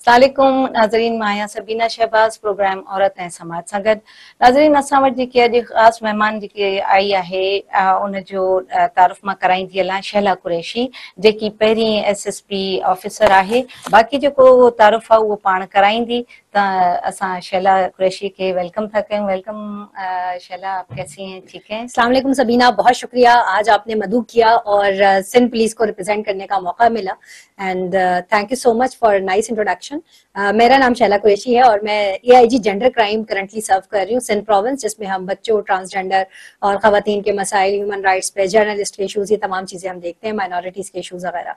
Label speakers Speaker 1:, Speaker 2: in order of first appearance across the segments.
Speaker 1: अस्सलामुअलैकुम नाज़रीन, माया सबीना शहबाज प्रोग्राम औरत ऐं समाज सां गॾु। नाज़रीन, असां वटि जेकी अॼु ख़ासि महिमान जेकी आई आहे उनजो तारुफ़ मां कराईंदी हलां शैला कुरैशी, जेकी पहिरीं SSP ऑफिसर आहे। बाक़ी जेको तारुफ़ आहे उहो पाण कराईंदी। त असां शैला कुरैशी के वेलकम था कयूं। वेलकम शैला, आप कैसी हैं? ठीक हैं?
Speaker 2: अस्सलाम वालेकुम सबीना, बहुत शुक्रिया, आज आपने मदू किया और सिंध पुलिस को रिप्रेजेंट करने का मौका मिला and thank you so much for nice introduction. मेरा नाम शैला कुरैशी है और मैं AIG जेंडर क्राइम करंटली सर्व कर रही हूँ सिंध प्रोविंस, जिसमें हम बच्चों, ट्रांसजेंडर और खवातीन के मसाइल, ह्यूमन राइट्स पे, जर्नलिस्ट के इशूज, ये तमाम चीजें हम देखते हैं, माइनॉरिटीज के इशूज वगैरह।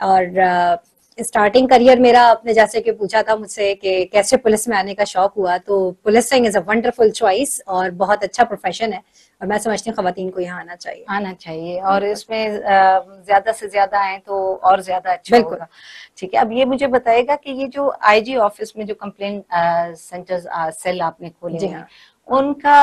Speaker 2: और स्टार्टिंग करियर मेरा, आपने जैसे कि पूछा था मुझसे कि कैसे पुलिस में आने का शौक हुआ, तो policing is a wonderful choice और बहुत अच्छा प्रोफेशन है और मैं समझती हूँ खवातीन को यहाँ आना चाहिए
Speaker 1: और इसमें ज्यादा से ज्यादा आए तो और ज्यादा अच्छा होगा। ठीक है, अब ये मुझे बताएगा कि ये जो IG ऑफिस में जो कंप्लेंट सेंटर्स सेल आपने खोले हैं, उनका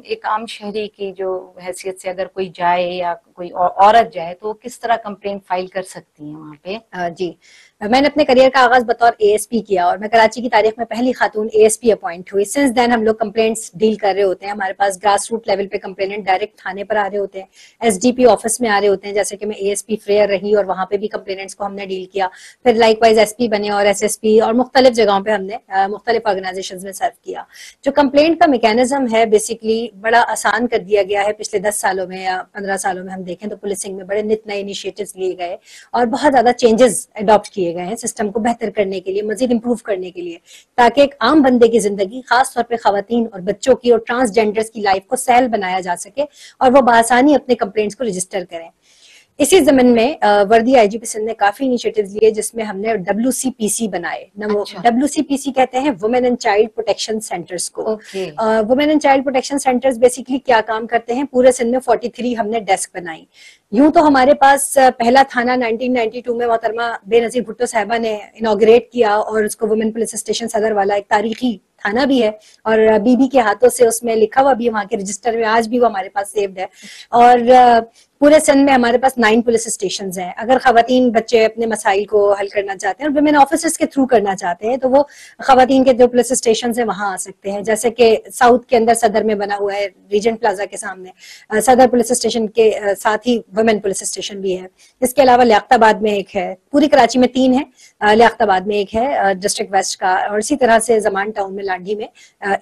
Speaker 1: एक आम शहरी की जो हैसियत से अगर कोई जाए या कोई औरत जाए तो किस तरह कंप्लेंट फाइल कर सकती है वहाँ पे?
Speaker 2: जी, मैंने अपने करियर का आगाज बतौर ASP किया और मैं कराची की तारीख में पहली खातून ASP अपॉइंट हुई। सिंस देन हम लोग कंप्लेंट्स डील कर रहे होते हैं। हमारे पास ग्रास रूट लेवल पे कंप्लेनेंट डायरेक्ट थाने पर आ रहे होते हैं, SDP ऑफिस में आ रहे होते हैं, जैसे कि मैं ASP फ्रेयर रही और वहां पे भी कंप्लेनेंट्स को हमने डील किया। फिर लाइकवाइज SP बने और SSP और मुख्तलिफ जगहों पे हमने मुख्तलिफ ऑर्गेनाइजेशंस में सर्व किया। जो कंप्लेंट का मैकेनिज्म है बेसिकली बड़ा आसान कर दिया गया है। पिछले 10 सालों में या 15 सालों में हम देखें तो पुलिसिंग में बड़े नित नए इनिशिएटिव्स लिए गए और बहुत ज्यादा चेंजेस अडॉप्ट किए गए हैं सिस्टम को बेहतर करने के लिए, मजीद इंप्रूव करने के लिए, ताकि एक आम बंदे की जिंदगी, खास तौर पे खवातीन और बच्चों की और ट्रांसजेंडर्स की लाइफ को सहल बनाया जा सके और वो बासानी अपने कंप्लेंट्स को रजिस्टर करें। इसी जमीन में वर्दी IGP सिंध ने काफी इनिशिएटिव्स लिए, जिसमें हमने WCPC बनाए। WCPC कहते हैं women and child protection centres को। Women and child protection centres basically क्या काम करते हैं? पूरे सिंध में 43 हमने डेस्क बनाई। यूं तो हमारे पास पहला थाना 1992 में मोहतरमा बेनजीर भुट्टो साहबा ने इनॉग्रेट किया और उसको वुमेन पुलिस स्टेशन सदर वाला एक तारीखी थाना भी है और बीबी के हाथों से उसमें लिखा हुआ भी है वहां के रजिस्टर में, आज भी वो हमारे पास सेव्ड है। और पूरे सिंध में हमारे पास 9 पुलिस स्टेशन हैं। अगर खवातीन बच्चे अपने मसाइल को हल करना चाहते हैं और वुमेन ऑफिसर्स के थ्रू करना चाहते हैं तो वो खवातीन के जो पुलिस स्टेशन है वहां आ सकते हैं, जैसे कि साउथ के अंदर सदर में बना हुआ है, रीजेंट प्लाजा के सामने सदर पुलिस स्टेशन के साथ ही वुमेन पुलिस स्टेशन भी है। इसके अलावा लियाकताबाद में एक है, पूरी कराची में 3 है, लियाकताबाद में एक है डिस्ट्रिक्ट वेस्ट का, और इसी तरह से जमान टाउन में लांडी में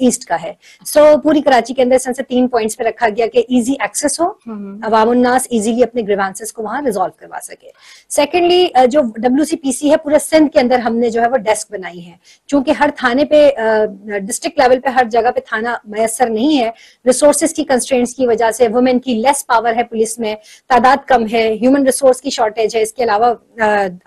Speaker 2: ईस्ट का है। सो पूरी कराची के अंदर से 3 पॉइंट्स पे रखा गया कि इजी एक्सेस हो, अवामुन्नास इजीली अपने ग्रीवांसेस को वहां रिजॉल्व करवा सके। सेकेंडली, जो WCPC है पूरे सिंध के अंदर हमने जो है वो डेस्क बनाई है। चूंकि हर थाने पे डिस्ट्रिक्ट लेवल पे हर जगह पे थाना मयसर नहीं है, रिसोर्सेज की कंस्ट्रेंट्स की वजह से, वुमेन की लेस पावर है पुलिस में, तादाद कम है, ह्यूमन रिसोर्स की शॉर्टेज है, इसके अलावा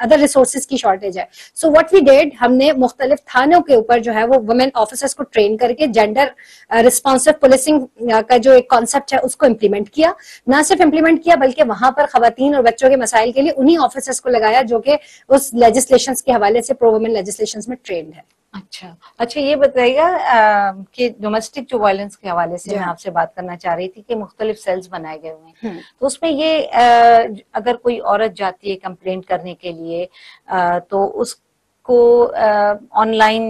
Speaker 2: अदर रिसोर्सेज की शॉर्टेज है। सो व्हाट वी डिड, हमने मुख्तलिफ थानों के ऊपर जो है वो वुमेन ऑफिसर्स को ट्रेन करके जेंडर रिस्पॉन्सिव पुलिसिंग का जो एक कॉन्सेप्ट है उसको इम्प्लीमेंट किया। ना सिर्फ इम्प्लीमेंट किया बल्कि वहां पर खवातीन और बच्चों के मसाइल के लिए उन्हीं ऑफिसर्स को लगाया जो कि उस लेजिस्लेशंस के हवाले से, प्रो वुमेन लेजिस्लेशंस में ट्रेंड है।
Speaker 1: अच्छा, ये बताइएगा कि डोमेस्टिक जो वायलेंस के हवाले से मैं आपसे बात करना चाह रही थी कि मुख्तलिफ सेल्स बनाए गए हुए हैं, तो उसमें ये अगर कोई औरत जाती है कंप्लेंट करने के लिए तो उसको ऑनलाइन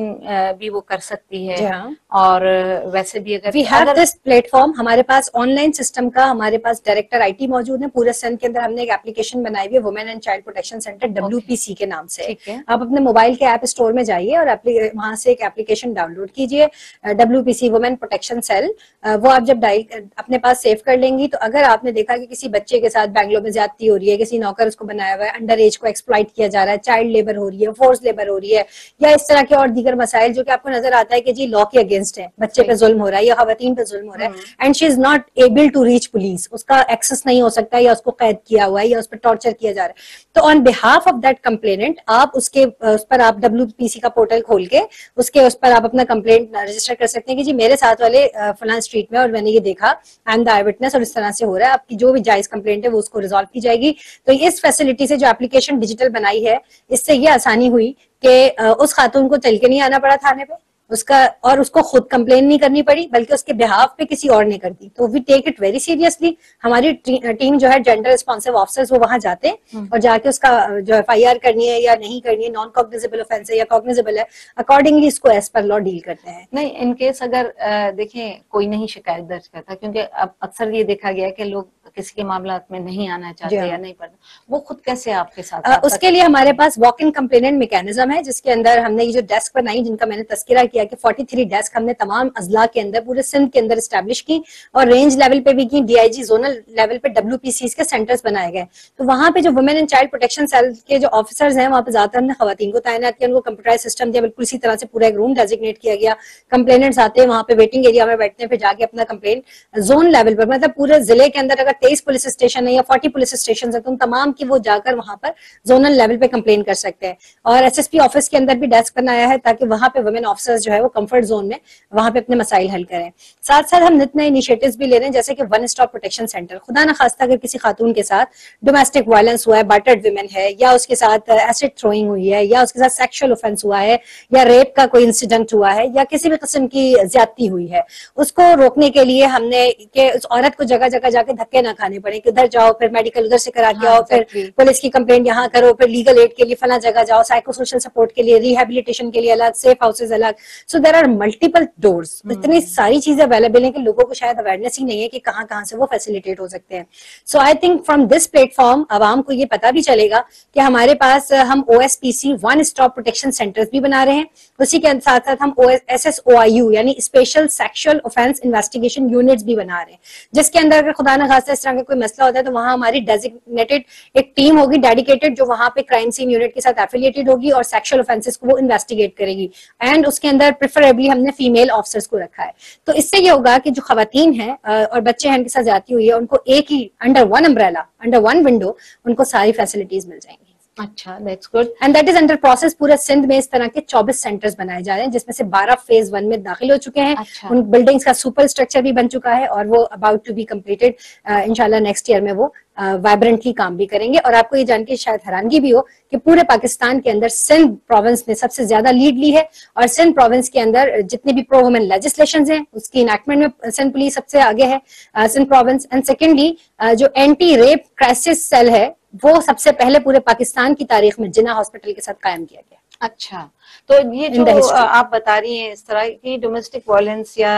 Speaker 1: भी वो कर सकती है। और वैसे भी अगर
Speaker 2: वी हैव दिस प्लेटफॉर्म, हमारे पास ऑनलाइन सिस्टम का, हमारे पास डायरेक्टर IT मौजूद है। पूरे सिंध के अंदर हमने एक एप्लीकेशन बनाई हुई है women and child protection centre, WPC के नाम से। आप अपने मोबाइल के ऐप स्टोर में जाइए और वहां से एक एप्लीकेशन डाउनलोड कीजिए, WPC वुमेन प्रोटेक्शन सेल। वो आप जब अपने पास सेव कर लेंगी तो अगर आपने देखा कि किसी बच्चे के साथ बैंगलोर में ज्यादती हो रही है, किसी नौकर उसको बनाया हुआ है, अंडर एज को एक्सप्लॉइट किया जा रहा है, चाइल्ड लेबर हो रही है, फोर्स लेबर हो रही है, या इस तरह के और दीगर मसाइल जो कि आपको नजर आता है कि जी लॉ के अगेंस्ट है, बच्चे पे जुल्म हो रहा है या खवातीन पे जुल्म हो रहा है and she is not able to reach police, उसका एक्सेस नहीं हो सकता या उसको कैद किया हुआ है या उस पर टॉर्चर किया जा रहा है, तो on behalf of that complainant आप उस पर आप WPC का पोर्टल खोल के उस पर आप अपना कंप्लेंट रजिस्टर कर सकते हैं कि जी मेरे साथ वाले फलां स्ट्रीट में और मैंने ये देखा, I am the I witness और इस तरह से हो रहा है। आपकी जो भी जायज कंप्लेंट है वो उसको रिजॉल्व की जाएगी। तो इस फैसिलिटी से जो एप्लीकेशन डिजिटल बनाई है, इससे ये आसानी हुई कि उस खातून को चल के नहीं आना पड़ा थाने पे, उसको खुद कंप्लेन नहीं करनी पड़ी, बल्कि उसके बिहाफ पे किसी और ने कर दी। तो we take it very seriously. हमारी टीम जो है जेंडर रिस्पॉन्सिव ऑफिसर्स वो वहां जाते हैं और जाके उसका जो FIR करनी है या नहीं करनी है, नॉन कॉग्निजेबल ऑफेंस है या कॉग्निजेबल है, अकॉर्डिंगली इसको एज पर लॉ डील करते हैं।
Speaker 1: नहीं, इन केस अगर देखें कोई नहीं शिकायत दर्ज करता, क्योंकि अब अक्सर ये देखा गया है कि लोग किसी के मामला में नहीं आना चाहते या नहीं पढ़ना, वो खुद कैसे आपके साथ
Speaker 2: उसके लिए हमारे पास वॉक इन कंप्लेनेंट मैकेनिज्म है, जिसके अंदर हमने ये जो डेस्क बनाई, जिनका मैंने तस्करा किया कि 43 डेस्क हमने तमाम अजला के अंदर पूरे सिंध के अंदर स्टैब्लिश की और रेंज लेवल पे भी की, DIG जोनल लेवल पे WPCs के सेंटर्स बनाए गए। तो वहां पे जो women and child protection cell के जो ऑफिसर्स हैं, वहां पे ज्यादातर हमने खवातीन को तैनात किया, उनको कंप्यूटराइज सिस्टम दिया, बिल्कुल इसी तरह से पूरा एक रूम डेजिग्नेट किया गया। कंप्लेनेंट्स आते हैं वहां पे वेटिंग एरिया में बैठते हैं, फिर जाके अपना कंप्लेंट जोन लेवल पर, मतलब पूरे जिले के अंदर अगर 23 पुलिस स्टेशन है या 40 पुलिस स्टेशन है तो उन तमाम की वो जाकर वहां पर जोनल लेवल पे कंप्लेन कर सकते हैं। और SSP ऑफिस के अंदर भी डेस्क बनाया है ताकि वहां पे वुमेन ऑफिसर्स जो है वो कंफर्ट जोन में वहां पे अपने मसाइल हल करें। साथ साथ हम नित नए इनिशिएटिव्स भी ले रहे हैं, जैसे कि वन स्टॉप प्रोटेक्शन सेंटर। खुदा ना खास्ता अगर किसी खातून के साथ डोमेस्टिक वायलेंस हुआ है, बैटर्ड वुमेन है, या उसके साथ एसिड थ्रोइंग हुई है, या उसके साथ सेक्सुअल ऑफेंस हुआ है, या रेप का कोई इंसिडेंट हुआ है, या किसी भी किस्म की ज्यादती हुई है, उसको रोकने के लिए हमने कि उस औरत को जगह जगह जाके धक्के ना खाने पड़े कि उधर जाओ फिर मेडिकल उधर से करा के आओ, फिर पुलिस की कंप्लेंट यहाँ करो, फिर लीगल एड के लिए फला जगह जाओ, साइको सोशल सपोर्ट के लिए, रिहेबिलिटेशन के लिए अलग, सेफ हाउसेज अलग। So there are multiple doors. इतनी सारी चीजें अवेलेबल हैं कि लोगों को शायद अवेयरनेस ही नहीं है कि कहाँ कहाँ से वो फैसिलिटेट हो सकते हैं। So I think from this platform आवाम को ये पता भी चलेगा कि हमारे पास हम OSPC one stop protection centres भी बना रहे हैं। उसी के साथ साथ हम SSOIU यानी special sexual offence investigation units भी बना रहे हैं, जिसके अंदर अगर खुदा न खास्ता इस तरह का कोई मसला होता है तो वहां हमारी डेजिग्नेटेड एक टीम होगी डेडिकेटेड, जो वहां पे क्राइम सीन यूनिट के साथ एफिलिएटेड होगी और सेक्सुअल ऑफेंसेस को वो इन्वेस्टिगेट करेगी। एंड उसके अंदर प्रेफरेबली हमने फीमेल ऑफिसर्स को रखा है। तो इससे ये होगा कि जो खवातीन हैं और बच्चे हैं, इनके साथ जाती हुई है, उनको एक ही under one umbrella, under one window उनको सारी फैसिलिटीज मिल जाएंगी।
Speaker 1: अच्छा, that's good.
Speaker 2: And that is under process. पूरे सिंध में इस तरह के 24 सेंटर्स बनाए जा रहे हैं, जिसमें से 12 फेज 1 में दाखिल हो चुके हैं।
Speaker 1: अच्छा।
Speaker 2: उन बिल्डिंग्स का सुपर स्ट्रक्चर भी बन चुका है और वो अबाउट टू बी कंप्लीटेड। इंशाल्लाह नेक्स्ट ईयर में वो वाइब्रेंटली काम भी करेंगे। और आपको ये जान के शायद हैरानगी भी हो कि पूरे पाकिस्तान के अंदर सिंध प्रोविंस ने सबसे ज्यादा लीड ली है और सिंध प्रोविंस के अंदर जितने भी प्रो वुमेन लेजिस्लेशन हैं उसकी इनैक्टमेंट में सिंध पुलिस सबसे आगे है, सिंध प्रोविंस। एंड सेकेंडली जो एंटी रेप क्राइसिस सेल है वो सबसे पहले पूरे पाकिस्तान की तारीख में जिन्ना हॉस्पिटल के साथ कायम किया गया।
Speaker 1: अच्छा, तो ये जो आप बता रही हैं इस तरह की डोमेस्टिक वायलेंस या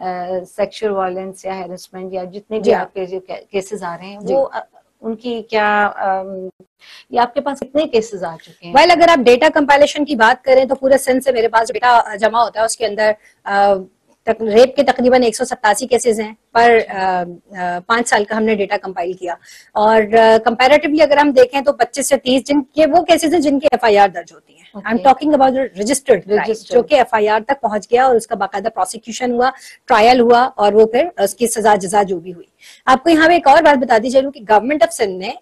Speaker 1: सेक्सुअल वायलेंस या हैरेसमेंट या जितने भी आपके जो केसेस आ रहे हैं वो उनकी क्या ये आपके पास कितने केसेस आ चुके हैं?
Speaker 2: वेल, अगर आप डेटा कंपाइलेशन की बात करें तो पूरे सिंध से मेरे पास डेटा जमा होता है, उसके अंदर रेप के तकरीबन 187 केसेस हैं पर 5 साल का हमने डेटा कंपाइल किया। और कंपैरेटिवली अगर हम देखें तो 25 से 30 जिनके वो केसेस हैं जिनके FIR दर्ज होती है। I am talking about registered जो कि FIR तक पहुंच गया और उसका बाकायदा प्रोसिक्यूशन हुआ, ट्रायल हुआ और वो फिर उसकी सजा जजा जो भी हुई। आपको यहाँ पे एक और बात बता दी चलूं कि गवर्नमेंट ऑफ सिंध ने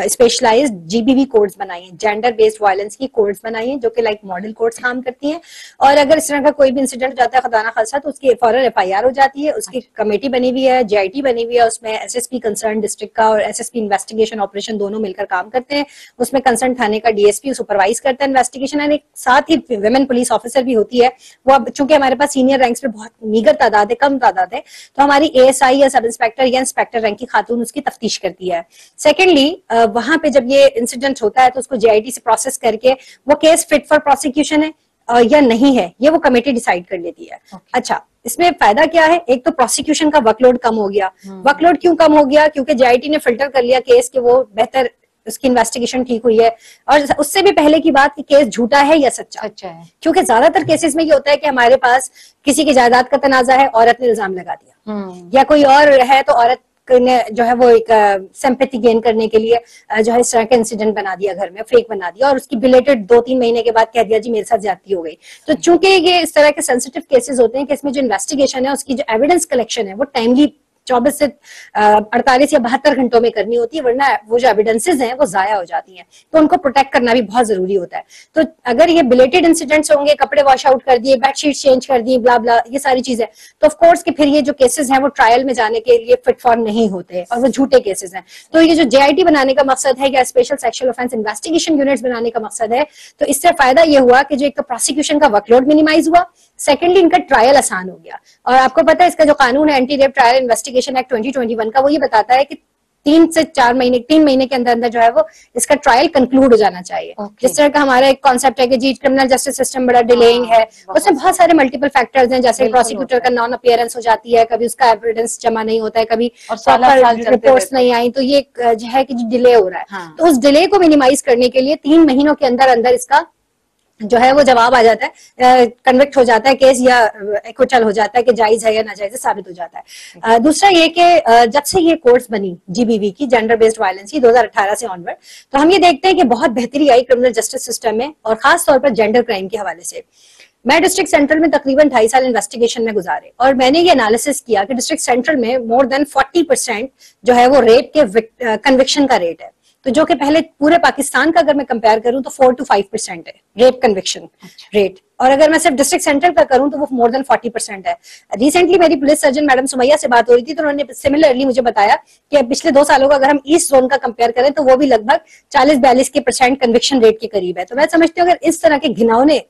Speaker 2: स्पेशलाइज्ड GBV कोड्स बनाई हैं, जेंडर बेस्ड वायलेंस की कोड्स बनाई हैं, जो कि लाइक मॉडल कोड्स काम करती हैं। और अगर इस तरह का कोई भी इंसिडेंट जाता है खुदा ना खास्ता तो उसकी फौरन FIR हो जाती है। उसकी कमेटी बनी हुई है, JIT बनी हुई है, उसमें SSP कंसर्न डिस्ट्रिक्ट का और SSP इन्वेस्टिगेशन ऑपरेशन दोनों मिलकर काम करते हैं। उसमें कंसर्न थाने का DSP सुपरवाइज करता है इन्वेस्टिगेशन। एंड एक साथ ही वुमेन पुलिस ऑफिसर भी होती है। वो अब चूंकि हमारे पास सीनियर रैंक्स पे बहुत मीगर तादाद है, कम तादाद है, तो हमारी ASI या सब इंस्पेक्टर या इंस्पेक्टर रैंक की खातून उसकी तफ्तीश करती है। सेकेंडली वहां पे जब ये इंसिडेंट होता है तो उसको JIT से प्रोसेस करके वो केस फिट फॉर प्रोसिक्यूशन है या नहीं है ये वो कमेटी डिसाइड कर लेती है। अच्छा, इसमें फायदा क्या है? एक तो प्रोसिक्यूशन का वर्कलोड कम हो गया। वर्कलोड क्यों कम हो गया? क्योंकि JIT ने फिल्टर कर लिया केस के वो बेहतर उसकी इन्वेस्टिगेशन ठीक हुई है। और उससे भी पहले की बात कि केस झूठा है या सच्चा है, क्योंकि ज्यादातर केसेस में ये होता है कि हमारे पास किसी की जायदाद का तनाजा है, औरत ने इल्जाम लगा दिया, या कोई और है तो औरत ने जो है वो एक सिंपैथी गेन करने के लिए जो है इस तरह का इंसिडेंट बना दिया, घर में फेक बना दिया और उसकी बिलेटेड 2-3 महीने के बाद कह दिया जी मेरे साथ ज्यादती हो गई। तो चूंकि ये इस तरह के सेंसिटिव केसेस होते हैं कि इसमें जो इन्वेस्टिगेशन है उसकी जो एविडेंस कलेक्शन है वो टाइमली 24 से 48 या 72 घंटों में करनी होती है, वरना वो जो एविडेंसेस हैं वो जाया हो जाती हैं। तो उनको प्रोटेक्ट करना भी बहुत जरूरी होता है। तो अगर ये बिलेटेड इंसिडेंट्स होंगे, कपड़े वॉश आउट कर दिए, बेडशीट चेंज कर दी, ब्ला ब्ला, ये सारी चीजें, तो ऑफ कोर्स कि फिर ये जो केसेस हैं वो ट्रायल में जाने के लिए फिट फॉर नहीं होते और वो झूठे केसेस हैं। तो ये जो JIT बनाने का मकसद है या special sexual offence investigation units बनाने का मकसद है, तो इससे फायदा ये हुआ कि जो एक तो प्रोसिक्यूशन का वर्कलोड मिनिमाइज हुआ, सेकेंडली इनका ट्रायल आसान हो गया। और आपको पता है इसका जो कानून है anti rape trial investigation act 2021 का, वो ये बताता है कि 3 से 4 महीने, 3 महीने के अंदर अंदर जो है वो इसका ट्रायल कंक्लूड हो जाना चाहिए। जिस तरह का हमारा एक कॉन्सेप्ट है कि जी क्रिमिनल जस्टिस सिस्टम बड़ा डिलेइंग है, उसमें बहुत सारे मल्टीपल फैक्टर्स हैं, जैसे प्रोसिक्यूटर का नॉन अपीयरेंस हो जाती है, कभी उसका एविडेंस जमा नहीं होता है, कभी रिपोर्ट्स नहीं आई, तो ये जो है कि डिले हो रहा है। तो उस डिले को मिनिमाइज करने के लिए 3 महीनों के अंदर अंदर इसका जो है वो जवाब आ जाता है, कन्विक्ट हो जाता है केस, या एक्विटल हो जाता है कि जायज है या नाजायज साबित हो जाता है। दूसरा ये कि जब से ये कोर्स बनी GBV की, जेंडर बेस्ड वायलेंस की, 2018 से ऑनवर्ड, तो हम ये देखते हैं कि बहुत बेहतरी आई क्रिमिनल जस्टिस सिस्टम में, और खास तौर पर जेंडर क्राइम के हवाले से। मैं डिस्ट्रिक्ट सेंट्रल में तकरीबन 2.5 साल इन्वेस्टिगेशन में गुजारे, और मैंने ये एनालिसिस किया कि डिस्ट्रिक्ट सेंट्रल में मोर देन 40% जो है वो रेप के कन्विक्शन का रेट है। तो जो कि पहले पूरे पाकिस्तान का अगर मैं कंपेयर करूं तो 4 to 5% है रेप कन्विक्शन रेट, और अगर मैं सिर्फ डिस्ट्रिक्ट सेंटर का करूं तो वो मोर देन 40% है। रिसेंटली मेरी पुलिस सर्जन मैडम सुमैया से बात हो रही थी, तो उन्होंने सिमिलरली मुझे बताया कि पिछले 2 सालों का अगर हम ईस्ट जोन का कंपेयर करें तो वो भी लगभग 40-42% कन्विक्शन रेट के करीब है। तो मैं समझती हूँ अगर इस तरह के घिनौने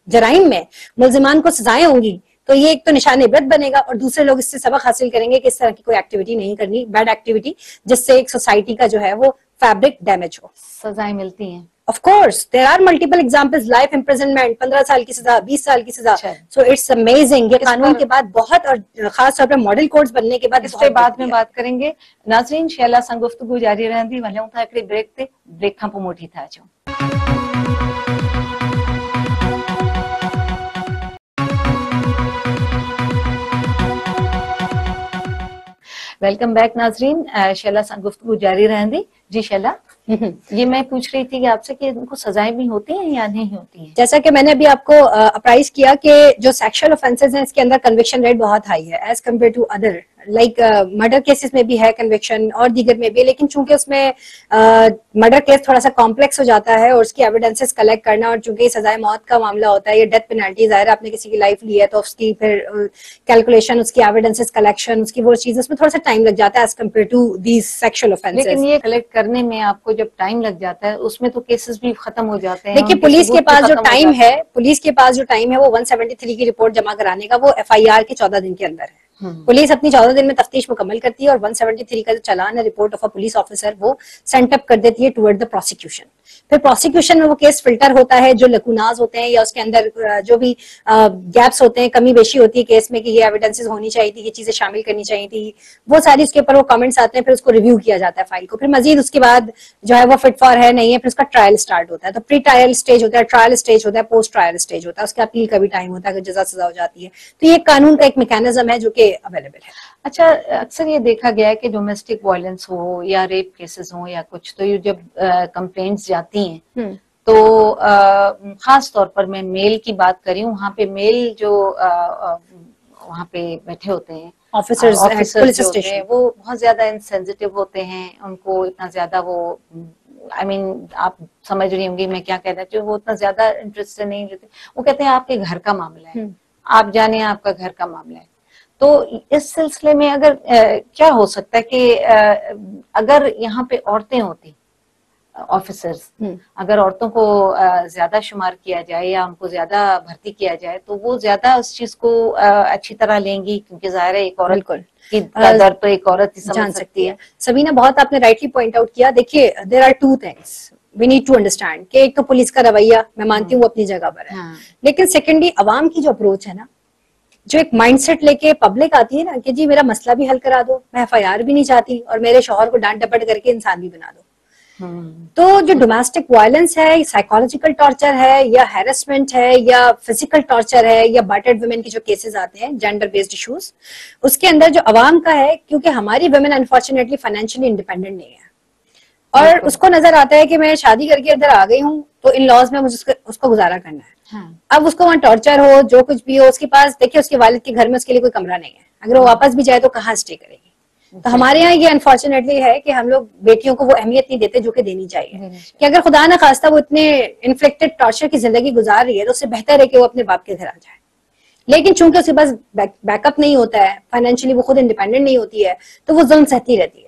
Speaker 2: जराइम में मुल्जिमान को सजाएं होंगी तो ये एक तो निशान इबरत बनेगा, और दूसरे लोग इससे सबक हासिल करेंगे कि इस तरह की कोई एक्टिविटी नहीं करनी, बैड एक्टिविटी, जिससे एक सोसाइटी का जो है वो फैब्रिक डैमेज हो।
Speaker 1: सजाएं मिलती हैं।
Speaker 2: Of course, there are multiple examples, life imprisonment, 15 साल की सजा, 20 साल की सजा। So it's amazing। ये कानून के बाद बहुत, और खास तौर पर मॉडल कोड्स बनने के बाद,
Speaker 1: इस पे बाद में बात करेंगे। नाज़रीन, शैला सां गुफ्तगू जारी रहंदी, वञूं था हिकिड़े ब्रेक ते, ब्रेक खां पोइ मोटी था अचूं। वेलकम बैक नाजरीन, शैला सां गुफ्तगू जारी रहंदी। जी शैला, ये मैं पूछ रही थी कि आपसे कि इनको सजाएं भी होती हैं या नहीं होती हैं?
Speaker 2: जैसा कि मैंने अभी आपको अप्राइज किया कि जो सेक्सुअल ऑफेंसेस हैं इसके अंदर कन्विक्शन रेट बहुत हाई है as compared to other, like murder cases में भी है कन्विक्शन और दीगर में भी, लेकिन चूंकि उसमें मर्डर केस थोड़ा सा कॉम्प्लेक्स हो जाता है और उसकी एविडेंसेस कलेक्ट करना, और चूंकि सजाए मौत का मामला होता है, ये डेथ पेनल्टी, जाहिर है आपने किसी की लाइफ ली है तो उसकी फिर कैलकुलेशन, उसकी एविडेंसेस कलेक्शन, उसकी वो चीज, उसमें थोड़ा सा टाइम लग जाता है as compared to these sexual offences.
Speaker 1: लेकिन ये कलेक्ट करने में आपको जब टाइम लग जाता है उसमें तो केसेस भी खत्म हो जाते हैं।
Speaker 2: देखिए पुलिस के पास जो टाइम है, पुलिस के पास जो टाइम है वो 173 की रिपोर्ट जमा कराने का, वो FIR के 14 दिन के अंदर है। पुलिस अपनी 14 दिन में तफ्तीश मुकम्मल करती है और 173 का जो चालान है, report of a police officer, वो सेंड अप कर देती है टुवर्ड द प्रोसिक्यूशन। फिर प्रोसिक्यूशन में वो केस फिल्टर होता है, जो लकुनाज होते हैं या उसके अंदर जो भी गैप्स होते हैं, कमी बेशी होती है केस में कि ये एविडेंसेस होनी चाहिए थी, ये चीजें शामिल करनी चाहिए थी, वो सारी उसके ऊपर वो कमेंट्स आते हैं, फिर उसको रिव्यू किया जाता है फाइल को, फिर मजीद उसके बाद जो है वो फिट फॉर है नहीं है, फिर उसका ट्रायल स्टार्ट होता है। तो प्री ट्रायल स्टेज होता है, ट्रायल स्टेज होता है, पोस्ट ट्रायल स्टेज होता है, उसका अपील का भी टाइम होता है अगर जजा सजा हो जाती है। तो ये कानून का एक मैकेनिज्म है जो कि अवेलेबल है।
Speaker 1: अच्छा, अक्सर ये देखा गया है कि डोमेस्टिक वायलेंस हो या रेप केसेस हो या कुछ, तो ये जब कंप्लेंट्स जाती हैं तो खास तौर पर मैं मेल की बात करी हूँ, वहाँ पे मेल जो वहाँ पे बैठे होते हैं ऑफिसर्स पुलिस स्टेशन, वो बहुत ज्यादा इनसेंसिटिव होते हैं, उनको इतना ज्यादा वो आप समझ रही होंगी मैं क्या कहना चाहती हूँ, वो उतना ज्यादा इंटरेस्ट नहीं लेते। वो कहते हैं आपके घर का मामला है, आप जाने आपका घर का मामला है। तो इस सिलसिले में अगर क्या हो सकता है कि अगर यहाँ पे औरतें होती ऑफिसर्स, अगर औरतों को ज्यादा शुमार किया जाए या उनको ज्यादा भर्ती किया जाए तो वो ज्यादा उस चीज को अच्छी तरह लेंगी, क्योंकि जाहिर है एक औरत की दर्द तो एक औरत ही समझ सकती है।
Speaker 2: सबीना, बहुत आपने राइटली पॉइंट आउट किया। देखिए there are two things we need to understand कि एक तो पुलिस का रवैया, मैं मानती हूँ वो अपनी जगह पर है, लेकिन सेकेंडली अवाम की जो अप्रोच है ना, जो एक माइंडसेट लेके पब्लिक आती है ना कि जी मेरा मसला भी हल करा दो, मैं FIR भी नहीं चाहती और मेरे शौहर को डांट डपट करके इंसान भी बना दो। तो जो डोमेस्टिक वायलेंस है, साइकोलॉजिकल टॉर्चर है या हैरेसमेंट है या फिजिकल टॉर्चर है या बाटर्ड वुमेन के जो केसेस आते हैं, जेंडर बेस्ड इश्यूज, उसके अंदर जो अवाम का है, क्योंकि हमारी वुमेन अनफॉर्चुनेटली फाइनेंशियली इंडिपेंडेंट नहीं है और उसको नजर आता है कि मैं शादी करके इधर आ गई हूँ तो इन लॉज में मुझे उसको गुजारा करना है। अब उसको वहाँ टॉर्चर हो, जो कुछ भी हो, उसके पास देखिए उसके वालिद के घर में उसके लिए कोई कमरा नहीं है, अगर वो वापस भी जाए तो कहाँ स्टे करेगी। तो हमारे यहाँ ये अनफॉर्चुनेटली है कि हम लोग बेटियों को वो अहमियत नहीं देते जो कि देनी चाहिए, कि अगर खुदा ना खास्ता वो इतने इन्फ्लिक्टेड टॉर्चर की जिंदगी गुजार रही है तो उससे बेहतर है कि वो अपने बाप के घर आ जाए। लेकिन चूंकि उसके पास बैकअप नहीं होता है, फाइनेंशियली वो खुद इंडिपेंडेंट नहीं होती है, तो वो जुल्म सहती रहती है।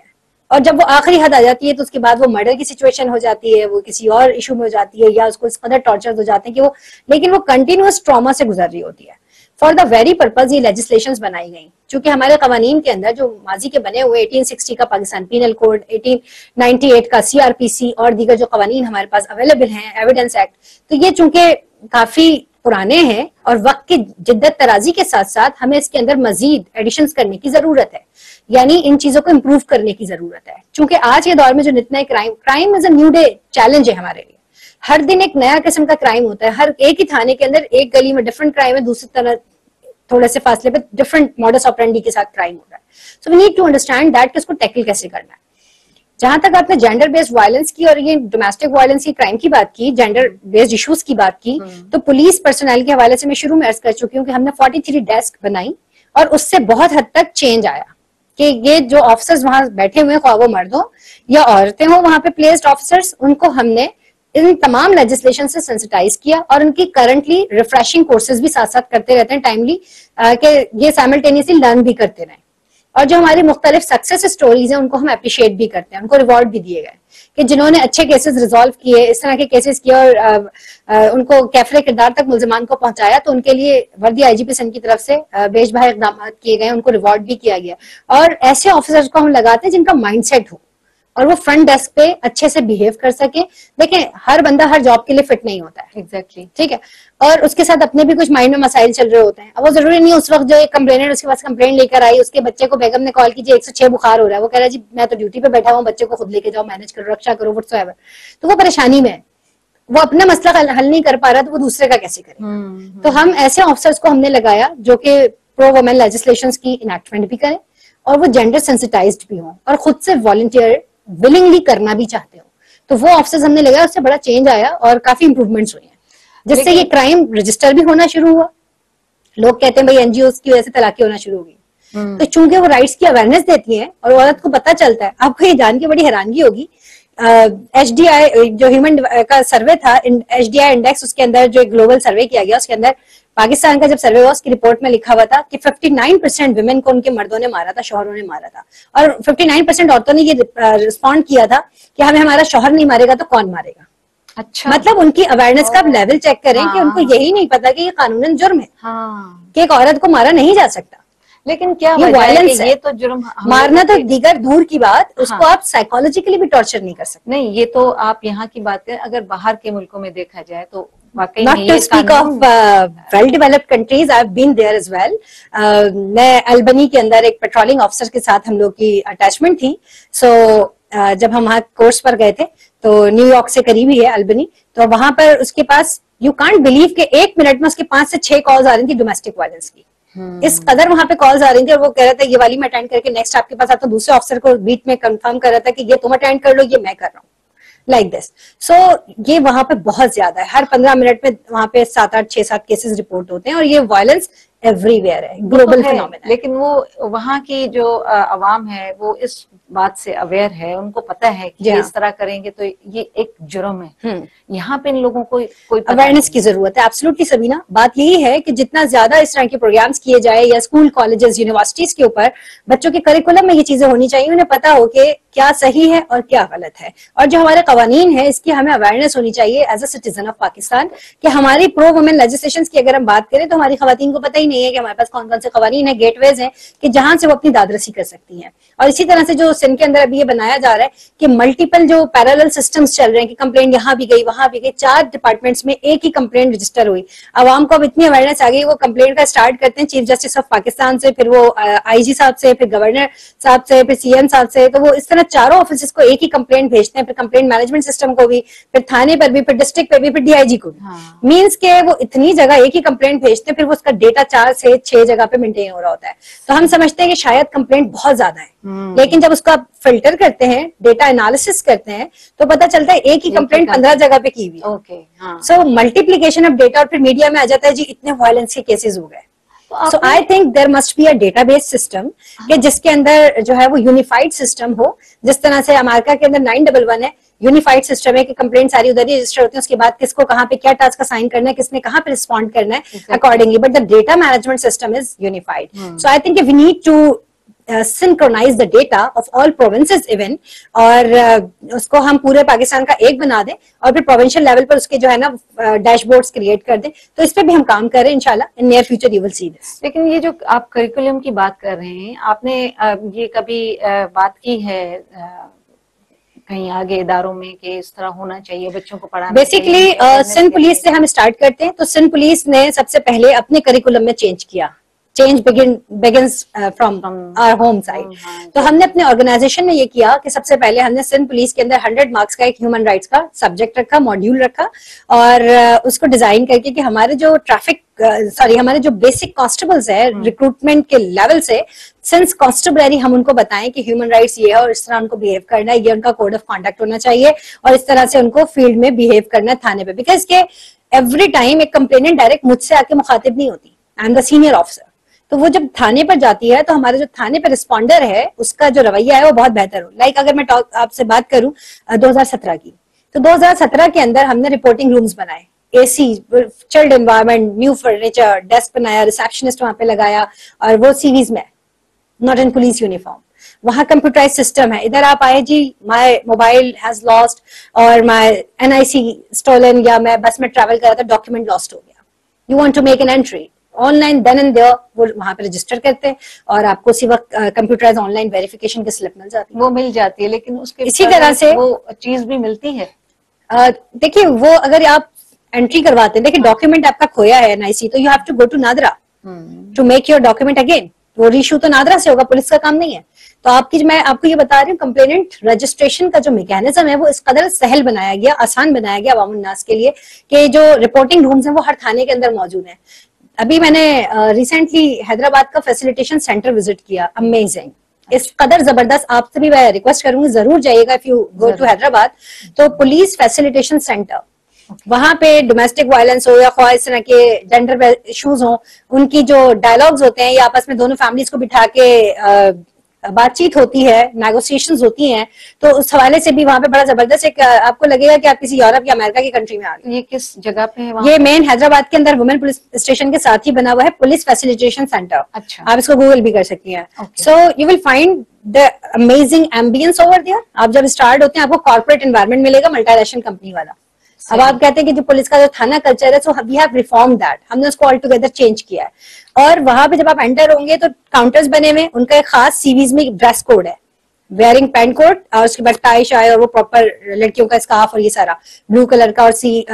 Speaker 2: और जब वो आखिरी हद आ जाती है तो उसके बाद वो मर्डर की सिचुएशन हो जाती है, वो किसी और इशू में हो जाती है, या उसको इस कदर टॉर्चर हो जाते हैं कि वो, लेकिन वो कंटिन्यूअस ट्रॉमा से गुजर रही होती है। फॉर द वेरी पर्पज ये लेजिस्लेशंस बनाई गई, क्योंकि हमारे कवानीन के अंदर जो माजी के बने हुए 1860 का पाकिस्तान पीनल कोड, 1898 का CRPC और दीगर जो कवानीन हमारे पास अवेलेबल हैं, एविडेंस एक्ट, तो ये चूंकि काफी पुराने हैं और वक्त की जिद्दत तराजी के साथ साथ हमें इसके अंदर मजीद एडिशंस करने की जरूरत है, यानी इन चीजों को इम्प्रूव करने की जरूरत है। चूंकि आज के दौर में जो इतना crime is a new day challenge है हमारे लिए, हर दिन एक नया किस्म का क्राइम होता है, हर एक ही थाने के अंदर एक गली में डिफरेंट क्राइम है, दूसरी तरह थोड़े से फासले पे डिफरेंट मॉडस ऑपरेंडी के साथ क्राइम हो रहा है। So we need to understand that कि उसको टैकल कैसे करना है। जहां तक आपने जेंडर बेस्ड वायलेंस की और ये डोमेस्टिक वायलेंस की क्राइम की बात की, जेंडर बेस्ड इश्यूज की बात की, तो पुलिस पर्सनल के हवाले से मैं शुरू में अर्ज कर चुकी हूँ कि हमने 43 डेस्क बनाई और उससे बहुत हद तक चेंज आया कि ये जो ऑफिसर्स वहां बैठे हुए हैं, ख्वाह वो मर्द हो या औरतें हो, वहां पे प्लेस्ड ऑफिसर्स, उनको हमने इन तमाम लेजिस्लेशन से सेंसिटाइज किया और उनकी करंटली रिफ्रेशिंग कोर्सेज भी साथ साथ करते रहते हैं टाइमली, कि ये साइमल्टेनियसली लर्न भी करते रहें। और जो हमारी मुख्तलिफ सक्सेस स्टोरीज हैं उनको हम अप्रिशिएट भी करते हैं, उनको रिवॉर्ड भी दिए गए कि जिन्होंने अच्छे केसेस रिजॉल्व किए, इस तरह के केसेस किए और उनको कैफरे किरदार तक मुल्जिमान को पहुंचाया, तो उनके लिए वर्दी IGP सन की तरफ से बेशबहा इकदाम किए गए, उनको रिवॉर्ड भी किया गया। और ऐसे ऑफिसर्स को हम लगाते हैं जिनका माइंडसेट हो और वो फ्रंट डेस्क पे अच्छे से बिहेव कर सके। देखें, हर बंदा हर जॉब के लिए फिट नहीं होता है,
Speaker 1: एग्जैक्टली,
Speaker 2: ठीक है, और उसके साथ अपने भी कुछ माइंड में मसाइल चल रहे होते हैं। अब वो जरूरी नहीं उस वक्त जो एक कंप्लेनेंट उसके पास कंप्लेंट लेकर आई, उसके बच्चे को बेगम ने कॉल कीजिए 106 बुखार हो रहा है, वो कह रहा है जी मैं तो ड्यूटी पे बैठा हूँ, बच्चे को खुद लेके जाओ, मैनेज करो, रक्षा करो, व्हाटसोएवर, तो वो परेशानी में है, वो अपना मसला हल नहीं कर पा रहा, तो वो दूसरे का कैसे करे। तो हम ऐसे ऑफिसर्स को हमने लगाया जो कि प्रो वुमेन लेजिस्लेशंस की इनैक्टमेंट भी करें और वो जेंडर सेंसिटाइज्ड भी हों और खुद से वॉलंटियर विलिंगली करना भी चाहते हो। तो वो ऑफिसर्स हमने लगाया, उससे बड़ा चेंज आया और काफी इंप्रूवमेंट्स हुई हैं, जिससे ये क्राइम रजिस्टर भी होना शुरू हुआ। लोग कहते हैं भाई NGOs की वजह से तलाकी होना शुरू हो गई, तो चूंकि वो राइट्स की अवेयरनेस देती हैं और औरत को पता चलता है। आपको ये जान के बड़ी हैरानगी होगी, HDI जो ह्यूमन का सर्वे था, HDI इंडेक्स, उसके अंदर जो एक ग्लोबल सर्वे किया गया, उसके अंदर पाकिस्तान का जब सर्वे हुआ उसकी रिपोर्ट में लिखा हुआ था कि 59% विमेन को उनके मर्दों ने मारा था, शौहरों ने मारा था, और 59% औरतों ने ये रिस्पॉन्ड किया था कि हमें हमारा शौहर नहीं मारेगा तो कौन मारेगा। अच्छा, मतलब उनकी अवेयरनेस का लेवल चेक करें कि उनको यही नहीं पता कि ये कानूनन जुर्म है, कि एक औरत को मारा नहीं जा सकता।
Speaker 1: लेकिन क्या
Speaker 2: ये वायलेंस है,
Speaker 1: ये तो जुर्म,
Speaker 2: मारना तो दीगर दूर की बात, उसको आप साइकोलॉजिकली भी टॉर्चर नहीं कर सकते।
Speaker 1: नहीं, ये तो आप यहाँ की बात करें, अगर बाहर के मुल्कों में देखा जाए तो वाकई
Speaker 2: Not to speak of well-developed countries, I've been there as well. मैं अल्बनी के अंदर एक पेट्रोलिंग ऑफिसर के साथ हम लोग की अटैचमेंट थी। जब हम वहाँ कोर्स पर गए थे तो न्यूयॉर्क से करीब ही है अल्बनी, तो वहां पर उसके पास, यू कांट बिलीव के 1 मिनट में उसके 5 से 6 कॉल्स आ रही थी डोमेस्टिक वायलेंस की। इस कदर वहां पे कॉल्स आ रही थी और वो कह रहा था ये वाली मैं अटेंड करके नेक्स्ट आपके पास आता, दूसरे ऑफिसर को बीच में कंफर्म कर रहा था कि ये तुम अटेंड कर लो, ये मैं कर रहा हूँ, लाइक दिस। सो ये वहां पे बहुत ज्यादा है, हर 15 मिनट में वहां पे 7-8 6-7 केसेस रिपोर्ट होते हैं और ये वायलेंस एवरीवेयर है, ग्लोबल फिनोमेना।
Speaker 1: लेकिन वो वहाँ की जो अवाम है वो इस बात से अवेयर है, उनको पता है कि इस तरह करेंगे तो ये एक जुर्म है। यहाँ पे इन लोगों को कोई
Speaker 2: अवेयरनेस की जरूरत है। एब्सोल्युटली सबीना, बात यही है कि जितना ज्यादा इस तरह के प्रोग्राम्स किए जाए या स्कूल, कॉलेजेस, यूनिवर्सिटीज के ऊपर बच्चों के करिकुलम में ये चीजें होनी चाहिए, उन्हें पता हो कि क्या सही है और क्या गलत है। और जो हमारे कवानीन है इसकी हमें अवेयरनेस होनी चाहिए as a citizen of Pakistan, कि हमारी प्रो वुमेन लेजिस्लेशंस की अगर हम बात करें तो हमारी खवातीन को पता ही नहीं है कि हमारे पास कौन कौन से कवानीन है, गेटवेज हैं कि जहां से वो अपनी दादरसी कर सकती हैं। और इसी तरह से जो सिंध के अंदर अभी ये बनाया जा रहा है कि मल्टीपल जो पैरेलल सिस्टम्स चल रहे हैं कि कंप्लेंट यहाँ भी गई वहां भी गई, 4 डिपार्टमेंट्स में एक ही कंप्लेंट रजिस्टर हुई। आवाम को अब इतनी अवेयरनेस आ गई, वो कंप्लेंट का स्टार्ट करते हैं चीफ जस्टिस ऑफ पाकिस्तान से, फिर वो IG साहब से, फिर गवर्नर साहब से, फिर CM साहब से, तो वो इस तरह चारों ऑफिस को एक ही कंप्लेंट भेजते हैं, फिर कंप्लेंट मैनेजमेंट सिस्टम को भी, फिर थाने पर भी, फिर डिस्ट्रिक्ट पे भी, फिर DIG को भी। मीन्स के वो इतनी जगह एक ही कंप्लेंट भेजते हैं, फिर वो उसका डेटा 4 से 6 जगह पे मेंटेन हो रहा होता है। तो हम समझते हैं कि शायद कंप्लेंट बहुत ज्यादा है, लेकिन जब उसका फिल्टर करते हैं, डेटा एनालिसिस करते हैं, तो पता चलता है एक ही कंप्लेंट 15 जगह पे की हुई है। सो मल्टीप्लीकेशन ऑफ डेटा, और फिर मीडिया में आ जाता है जी इतने वायलेंस के केसेस हो गए। So I think there must be a database system कि जिसके अंदर जो है वो यूनिफाइड सिस्टम हो, जिस तरह से अमेरिका के अंदर 911 है, यूनिफाइड सिस्टम है कि कंप्लेंट सारी उधर ही रजिस्टर होती है, उसके बाद किसको कहाँ पे क्या टास्क असाइन करना है, किसने कहाँ पे रिस्पॉन्ड करना है accordingly, but the data management system is unified. So I think we need to synchronize the data of all provinces even, और उसको हम पूरे पाकिस्तान का एक बना दें और फिर प्रोविंशियल लेवल पर उसके जो है ना डैशबोर्ड्स क्रिएट कर दें. तो इस पे भी हम काम कर रहे हैं इंशाल्लाह. In near future you will see this.
Speaker 1: लेकिन ये जो आप करिकुलम की बात कर रहे हैं, आपने ये कभी बात की है कहीं आगे इदारों में कि इस तरह होना चाहिए, बच्चों को पढ़ाना?
Speaker 2: बेसिकली सिंध पुलिस से हम स्टार्ट करते हैं. तो सिंध पुलिस ने सबसे पहले अपने करिकुलम में चेंज किया. Change begins from our home side. तो हमने अपने ऑर्गेनाइजेशन में ये किया कि सबसे पहले हमने सिंध पुलिस के अंदर 100 मार्क्स का एक ह्यूमन राइट्स का सब्जेक्ट रखा, मॉड्यूल रखा, और उसको डिजाइन करके कि हमारे जो हमारे जो बेसिक कॉन्स्टेबल्स है रिक्रूटमेंट के लेवल से, सिंस कॉन्स्टेबलरी हम उनको बताएं कि ह्यूमन राइट्स ये है और इस तरह उनको बिहेव करना है, ये उनका कोड ऑफ कॉन्डक्ट होना चाहिए, और इस तरह से उनको फील्ड में बिहेव करना है थाने पे. बिकॉज के एवरी टाइम एक कंप्लेनेंट डायरेक्ट मुझसे आके मुखातिब नहीं होती, I am the senior officer. तो वो जब थाने पर जाती है तो हमारे जो थाने पर रिस्पॉन्डर है उसका जो रवैया है वो बहुत बेहतर हो. लाइक अगर मैं आपसे बात करूं 2017 की, तो 2017 के अंदर हमने रिपोर्टिंग रूम्स बनाए, AC, chilled environment, new furniture, desk बनाया, रिसेप्शनिस्ट वहां पे लगाया, और वो सीरीज में, नॉट इन पुलिस यूनिफॉर्म. वहां कंप्यूटराइज सिस्टम है. इधर आप आए जी, माय मोबाइल हैज लॉस्ट और माय NIC स्टोलन, या मैं बस में ट्रैवल कर रहा था, डॉक्यूमेंट लॉस्ट हो गया. You want to make an entry online, then and there वो वहां पे रजिस्टर करते हैं और आपको उसी वक्त कंप्यूटराइज ऑनलाइन वेरिफिकेशन की स्लिप मिल जाती है.
Speaker 1: वो मिल जाती है, लेकिन उसके
Speaker 2: इसी तरह से
Speaker 1: वो चीज भी मिलती है.
Speaker 2: देखिए, वो अगर आप एंट्री करवाते हैं, देखिए डॉक्यूमेंट आपका खोया है NIC, तो you have to go to NADRA to make your document again. वो रीशू तो नादरा से होगा, पुलिस का काम नहीं है. तो मैं आपको ये बता रही हूँ, कंप्लेनेंट रजिस्ट्रेशन का जो मैकेनिज्म है वो इस कदर सहल बनाया गया, आसान बनाया गया अवाम उन्नास के लिए, कि जो रिपोर्टिंग रूम्स हैं वो हर थाने के अंदर मौजूद है. अभी मैंने रिसेंटली हैदराबाद का फैसिलिटेशन सेंटर विजिट किया, अमेजिंग, इस कदर जबरदस्त. आपसे भी मैं रिक्वेस्ट करूंगी जरूर जाइएगा if you go to Hyderabad. तो पुलिस फैसिलिटेशन सेंटर, वहां पे डोमेस्टिक वायलेंस हो या ख्वाह इस तरह के जेंडर इश्यूज हो, उनकी जो डायलॉग्स होते हैं या आपस में दोनों फैमिलीज को बिठा के बातचीत होती है, नेगोशिएशंस होती हैं, तो उस हवाले से भी वहां पे बड़ा जबरदस्त एक आपको लगेगा कि आप किसी यूरोप या अमेरिका की कंट्री में आ गए.
Speaker 1: ये किस जगह पे है?
Speaker 2: ये मेन हैदराबाद के अंदर वुमेन पुलिस स्टेशन के साथ ही बना हुआ है, पुलिस फैसिलिटेशन सेंटर.
Speaker 1: अच्छा,
Speaker 2: आप इसको गूगल भी कर सकती हैं. So you will find the amazing ambience over there. आप जब स्टार्ट होते हैं आपको कॉर्पोरेट एनवायरनमेंट मिलेगा, मल्टीनेशनल कंपनी वाला. अब आप कहते हैं कि जो पुलिस का जो थाना कल्चर है, so we have reform that, हमने उसको ऑल टुगेदर चेंज किया है. और वहां पे जब आप एंटर होंगे तो काउंटर्स बने हुए, उनका एक खास सीरीज में ड्रेस कोड है, वेयरिंग पैंट कोट, और उसके बाद टाई शाई, और वो प्रॉपर लड़कियों का स्कार्फ, और ये सारा ब्लू कलर का, और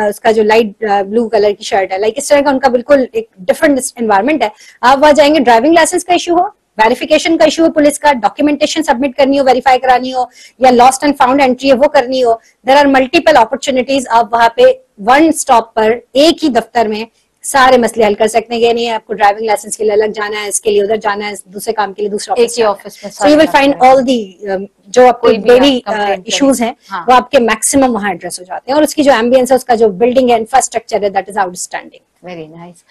Speaker 2: उसका जो लाइट ब्लू कलर की शर्ट है. लाइक इस तरह का उनका बिल्कुल एक डिफरेंट एनवायरनमेंट है. आप वहां जाएंगे, ड्राइविंग लाइसेंस का इशू हो, वेरिफिकेशन का इशू हो, पुलिस का डॉक्यूमेंटेशन सबमिट करनी हो, वेरीफाई करानी हो, या लॉस्ट एंड फाउंड एंट्री है वो करनी हो, देयर आर मल्टीपल अपॉर्चुनिटीज. आप वहां पे वन स्टॉप पर एक ही दफ्तर में सारे मसले हल कर सकते हैं. ये नहीं है आपको ड्राइविंग लाइसेंस के लिए अलग जाना है, इसके लिए उधर जाना है, दूसरे काम के लिए दूसरा
Speaker 1: ऑफिस में.
Speaker 2: सो you will find all the जो आपको डेली इश्यूज हैं वो आपके मैक्सिमम वहां एड्रेस हो जाते हैं. और उसकी जो एम्बियंस है, उसका जो बिल्डिंग है, इंफ्रास्ट्रक्चर है, that is outstanding.
Speaker 1: Very nice.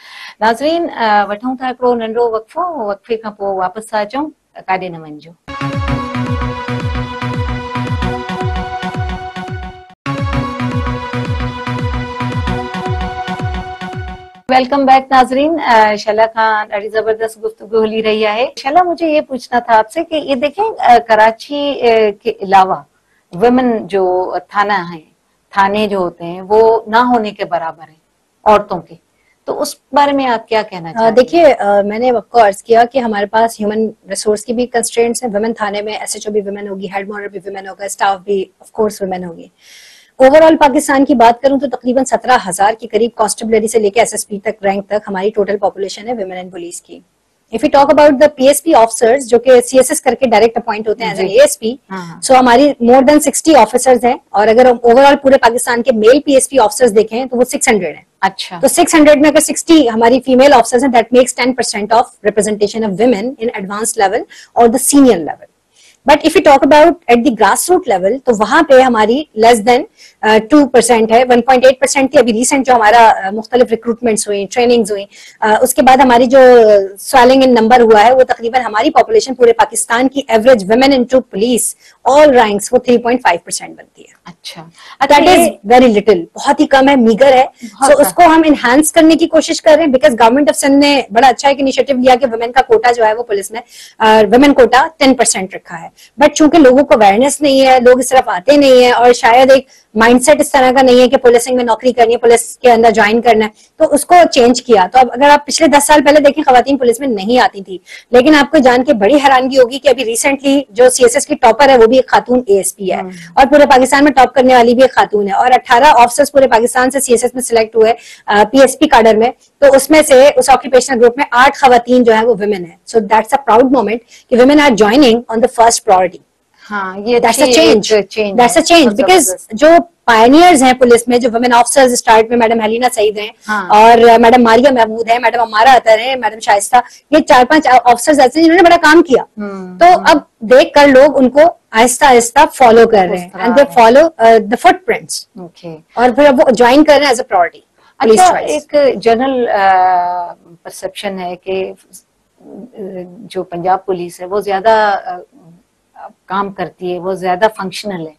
Speaker 1: नाज़रीन, वठूं था हिकिड़ो नंढो वक़फ़ो, वक़फ़े खां पोइ वापसि था अचूं, काॾे न वञिजो. वेलकम बैक नाजरीन. शैला खान ॾाढी जबरदस्त गुफ्तगू हली रही है. शैला, मुझे ये पूछना था आपसे कि ये देखें, कराची के अलावा वुमेन जो थाना है, थाने जो होते हैं वो ना होने के बराबर है औरतों के, तो उस बारे में आप क्या कहना चाहते हैं?
Speaker 2: देखिए, मैंने आपको अर्ज किया कि हमारे पास ह्यूमन रिसोर्स की भी कंस्ट्रेंट्स हैं. वुमेन थाने में SHO भी वुमेन होगी, हेड मॉडल भी वुमेन होगा, स्टाफ भी ऑफ कोर्स वुमेन होगी. ओवरऑल पाकिस्तान की बात करूं तो तकरीबन 17,000 के करीब कांस्टेबलरी से लेकर SSP तक रैंक तक हमारी टोटल पॉपुलेशन है वुमेन इन पुलिस की. If you talk about the PSP officers जो कि CSS करके डायरेक्ट अपॉइंट होते हैं एज एन ASP, सो हमारी मोर देन 60 ऑफिसर्स हैं. और अगर हम ओवरऑल पूरे पाकिस्तान के मेल PSP ऑफिसर्स देखें तो वो 600 हैं.
Speaker 1: अच्छा,
Speaker 2: तो 600 में अगर 60 हमारी फीमेल ऑफिसर्स हैं, that makes 10% of representation of women in advance level और the senior level. But if you talk about at the grass root level, तो वहां पे हमारी लेस देन 2% है, 1.8% थी। अभी रिसेंट जो हमारा मुख्तलिफ रिक्रूटमेंट्स हुई, ट्रेनिंग्स हुई, उसके बाद हमारी जो स्वेलिंग इन नंबर हुआ है वो तकरीबन हमारी पॉपुलेशन पूरे पाकिस्तान की average women into police all ranks वो 3.5% बनती है।
Speaker 1: अच्छा,
Speaker 2: दैट इज वेरी लिटिल, बहुत ही कम है, मीगर है। सो उसको हम इनहांस करने की कोशिश कर रहे हैं, बिकॉज गवर्नमेंट ऑफ सिंध ने बड़ा अच्छा एक इनिशिएटिव लिया कि वुमेन का कोटा जो है वो पुलिस में वुमेन कोटा 10% रखा है। बट चूंकि लोगों को अवेयरनेस नहीं है, लोग इस तरफ आते नहीं है, और शायद एक माइंडसेट इस तरह का नहीं है कि पुलिसिंग में नौकरी करनी है, पुलिस के अंदर ज्वाइन करना है, तो उसको चेंज किया। तो अब अगर आप पिछले 10 साल पहले देखें, खवातीन पुलिस में नहीं आती थी, लेकिन आपको जान के बड़ी हैरानगी होगी कि अभी रिसेंटली जो सीएसएस की टॉपर है वो भी एक खातून एएसपी है, और पूरे पाकिस्तान में टॉप करने वाली भी एक खातून है। और 18 ऑफिसर्स पूरे पाकिस्तान से सीएसएस में सिलेक्ट हुए पीएसपी काडर में, तो उसमें से उस ऑक्यूपेशनल ग्रुप में 8 खवातीन जो है वो वुमेन है। So that's a proud moment कि women are joining on the first priority.
Speaker 1: हाँ, ये
Speaker 2: that's a change, that's a change, because जो पायनियर्स हैं पुलिस में, जो वुमेन ऑफिसर्स स्टार्ट में मैडम हलीना सईद हैं, हाँ, और मैडम मारिया महमूद है, मैडम अमारा अतर है, मैडम शाइस्ता, ये 4-5 ऑफिसर्स ऐसे जिन्होंने बड़ा काम किया। तो अब देख कर लोग उनको आहिस्ता आहिस्ता फॉलो कर रहे हैं, and they follow the footprints, और फिर अब वो ज्वाइन कर रहे हैं एज अ प्रायोरिटी।
Speaker 1: अच्छा, एक जनरल परसेप्शन है कि जो पंजाब पुलिस है वो ज्यादा काम करती है, वो ज्यादा फंक्शनल है,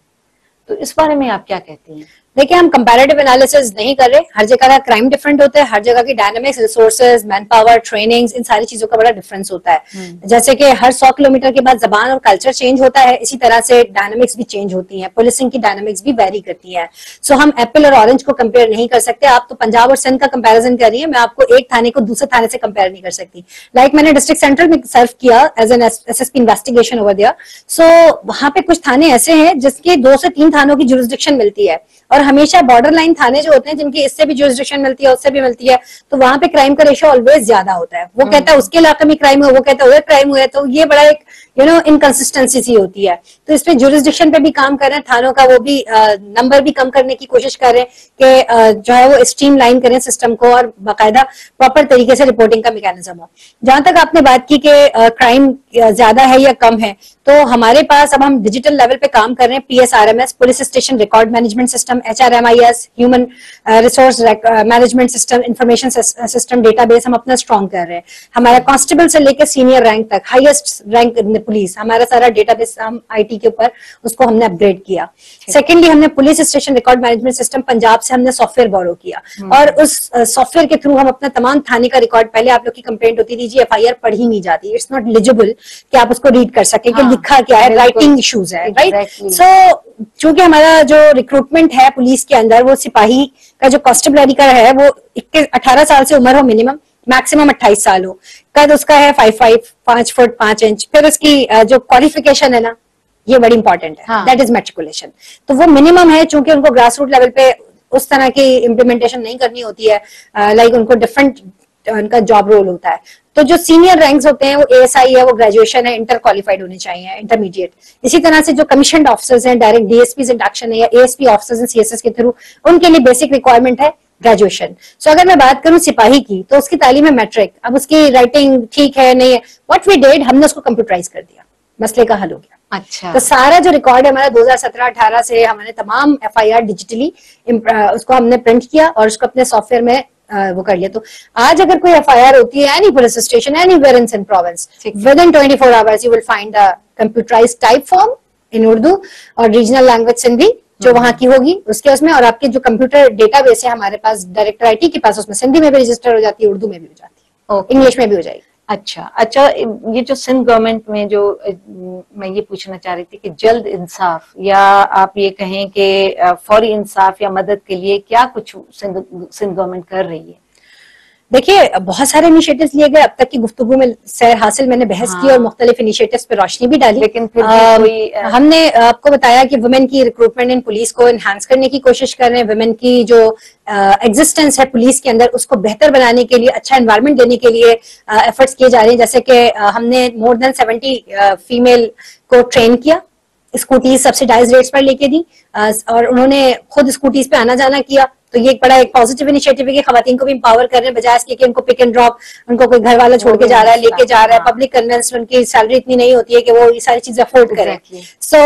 Speaker 1: तो इस बारे में आप क्या कहती हैं?
Speaker 2: देखिए, हम कंपैरेटिव एनालिसिस नहीं कर रहे, हर जगह का क्राइम डिफरेंट होता है, हर जगह की dynamics, resources, manpower, trainings, इन सारी चीजों का बड़ा डिफरेंस होता है। जैसे कि हर 100 किलोमीटर के बाद जबान और कल्चर चेंज होता है, इसी तरह से डायनामिक्स भी चेंज होती है, पुलिसिंग की डायनामिक्स भी वेरी करती है। सो हम एप्पल और ऑरेंज को कंपेयर नहीं कर सकते। आप तो पंजाब और सिंध का कंपेरिजन कर रही है, मैं आपको एक थाने को दूसरे थाने से कंपेयर नहीं कर सकती। लाइक मैंने डिस्ट्रिक्ट सेंट्रल में सर्व किया as an SSP investigation over there, so वहां पे कुछ थाने ऐसे हैं जिसके 2 से 3 थानों की जुरिसडिक्शन मिलती है, और हमेशा बॉर्डर लाइन थाने जो होते हैं जिनकी इससे भी जुरिसडिक्शन मिलती है, उससे भी मिलती है, तो वहां पे क्राइम का रेशियो ऑलवेज ज्यादा होता है। वो कहता है उसके इलाके में क्राइम हुआ, वो कहता है उधर क्राइम हुआ है, तो ये बड़ा एक इनकंसिस्टेंसी सी होती है। तो इस पे जुरिसडिक्शन पे भी काम कर रहे हैं, थानों का वो भी नंबर भी कम करने की कोशिश कर रहे हैं कि जो है वो स्ट्रीम लाइन करें सिस्टम को, और बाकायदा प्रॉपर तरीके से रिपोर्टिंग का मैकेनिज्म हो। जहां तक आपने बात की कि क्राइम ज्यादा है या कम है, तो हमारे पास अब हम डिजिटल लेवल पे काम कर रहे हैं। PSRMS, police station record management system, HRMIS, human resource management system, information system, database हम अपना स्ट्रॉन्ग कर रहे हैं। हमारा कांस्टेबल से लेकर सीनियर रैंक तक, हाईएस्ट रैंक पुलिस, हमारा सारा डेटाबेस हम IT के ऊपर उसको हमने अपग्रेड किया। सेकेंडली, हमने police station record management system Punjab से हमने सॉफ्टवेयर बोरो किया, और उस सॉफ्टवेयर के थ्रू हम अपना तमाम थाने का रिकॉर्ड, पहले आप लोग की कंप्लेंट होती थी जी FIR पढ़ी नहीं जाती, इट्स नॉट एलिजिबल कि आप उसको रीड कर सके कि लिखा क्या है, राइटिंग इश्यूज है, राइट। सो चूंकि हमारा जो रिक्रूटमेट है पुलिस के अंदर, वो सिपाही का जो कॉन्स्टेबलरी का है वो 18 साल से उम्र हो मिनिमम, मैक्सिमम 28 साल हो, कद उसका है 5 फुट 5 इंच। फिर उसकी जो क्वालिफिकेशन है ना, ये बड़ी इंपॉर्टेंट है, दैट इज मैट्रिकुलेशन। तो वो मिनिमम है, चूंकि उनको ग्रास रूट लेवल पे उस तरह की इम्प्लीमेंटेशन नहीं करनी होती है, लाइक उनको डिफरेंट उनका जॉब रोल होता है। तो जो सीनियर रैंक्स होते हैं वो ASI है, वो ग्रेजुएशन है, इंटर क्वालिफाइड होने चाहिए, इंटरमीडिएट। इसी तरह से जो कमीशन्ड ऑफिसर्स हैं, डायरेक्ट DSPs इंडक्शन है, या ASP ऑफिसर्स हैं CSS के थ्रू, उनके लिए बेसिक रिक्वायरमेंट है ग्रेजुएशन। सो अगर मैं बात करूं सिपाही की, तो उसकी तालीम है मैट्रिक। अब उसकी राइटिंग ठीक है नहीं है, व्हाट वी डिड, हमने उसको कंप्यूटराइज कर दिया, मसले का हल हो गया।
Speaker 1: अच्छा,
Speaker 2: तो सारा जो रिकॉर्ड है हमारा 2017-18 से, हमने तमाम FIR डिजिटली उसको हमने प्रिंट किया और उसको अपने सॉफ्टवेयर में वो कर लिया। तो आज अगर कोई FIR होती है any police station, anywhere in Sindh province, within 24 hours you will find the computerised type form in Urdu और रीजनल लैंग्वेज सिंधी जो वहां की होगी उसके उसमें, और आपके जो कंप्यूटर डेटाबेस है हमारे पास डायरेक्टर IT के पास, उसमें सिंधी में भी रजिस्टर हो जाती है, उर्दू में भी हो जाती है, इंग्लिश में भी हो जाएगी।
Speaker 1: अच्छा, ये जो सिंध गवर्नमेंट में जो मैं ये पूछना चाह रही थी कि जल्द इंसाफ, या आप ये कहें कि फौरी इंसाफ या मदद के लिए क्या कुछ सिंध गवर्नमेंट कर रही है?
Speaker 2: देखिए, बहुत सारे इनिशिएटिव्स लिए गए। अब तक की गुफ्तगू में सैर हासिल मैंने बहस की और मुख्तलिफ इनिशिएटिव्स पे रोशनी भी डाली,
Speaker 1: लेकिन फिर कोई
Speaker 2: हमने आपको बताया कि वुमेन की रिक्रूटमेंट इन पुलिस को एनहांस करने की कोशिश कर रहे हैं। वुमेन की जो एग्जिस्टेंस है पुलिस के अंदर उसको बेहतर बनाने के लिए, अच्छा एनवायरनमेंट देने के लिए एफर्ट्स किए जा रहे हैं। जैसे कि हमने मोर देन 70 फीमेल को ट्रेन किया, स्कूटीज सब्सिडाइज रेट्स पर लेके दी, और उन्होंने खुद स्कूटीज पे आना जाना किया। तो ये एक बड़ा एक पॉजिटिव इनिशिएटिव है कि खवातीन को भी एम्पावर कर रहे हैं, बजाय इसके कि उनको पिक एंड ड्रॉप, उनको कोई घर वाला छोड़ के जा रहा है, लेके जा रहा है। पब्लिक कन्वेंस, उनकी सैलरी इतनी नहीं होती है कि वो ये सारी चीजें अफोर्ड करें। सो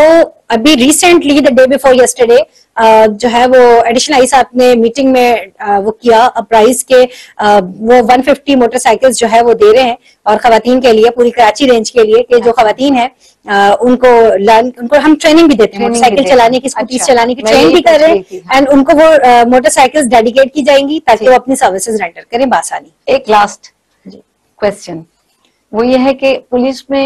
Speaker 2: अभी recently the day before yesterday जो है वो एडिशनल आई साहब ने मीटिंग में वो किया प्राइस के वो 150 मोटरसाइकिल्स जो है वो दे रहे हैं और खवातीन के लिए, पूरी कराची रेंज के लिए, कि जो खवातीन है उनको हम ट्रेनिंग भी देते हैं, मोटरसाइकिल चलाने की, स्कूटी चलाने की ट्रेन भी कर रहे हैं, एंड उनको वो मोटरसाइकिल्स डेडिकेट की जाएंगी ताकि वो अपनी सर्विसेज रेंडर करें बासानी।
Speaker 1: एक लास्ट क्वेश्चन वो ये है कि पुलिस में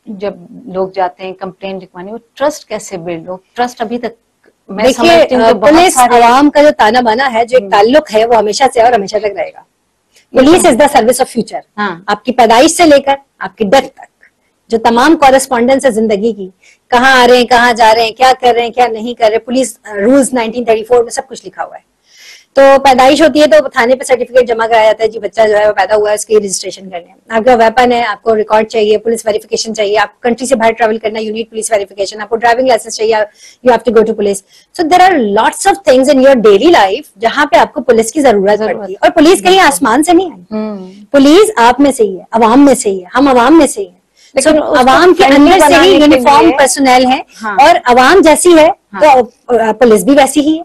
Speaker 1: जब लोग जाते हैं कंप्लेंट लिखवाने, वो ट्रस्ट कैसे बिल्ड हो? ट्रस्ट अभी तक
Speaker 2: देखिए, पुलिस आवाम का जो ताना बाना है, जो एक ताल्लुक है, वो हमेशा से और हमेशा तक रहेगा। Police is the service of future. आपकी पैदाइश से लेकर आपकी डेथ तक जो तमाम कॉरेस्पॉन्डेंस है जिंदगी की, कहाँ आ रहे हैं, कहाँ जा रहे हैं, क्या कर रहे हैं, क्या नहीं कर रहे, पुलिस रूल्स 1934 में सब कुछ लिखा हुआ है। तो पैदाइश होती है तो थाने पे सर्टिफिकेट जमा कराया जाता है, जी बच्चा जो है वो पैदा हुआ है, उसकी रजिस्ट्रेशन करने हैं। आपका वेपन है, आपको रिकॉर्ड चाहिए, पुलिस वेरिफिकेशन चाहिए, आप कंट्री से बाहर ट्रैवल करना, यू नीड पुलिस वेरिफिकेशन, आपको ड्राइविंग लाइसेंस चाहिए, you have to go to police. So there are lots of things in your daily life जहां पे आपको पुलिस की जरूरत पड़ती है। और पुलिस कहीं आसमान से नहीं आई, पुलिस आप में से ही है, अवाम में से ही है, हम अवाम में से ही है। So, अवाम के अंदर से ही यूनिफॉर्म पर्सनल है, और अवाम जैसी है तो पुलिस भी वैसी ही है।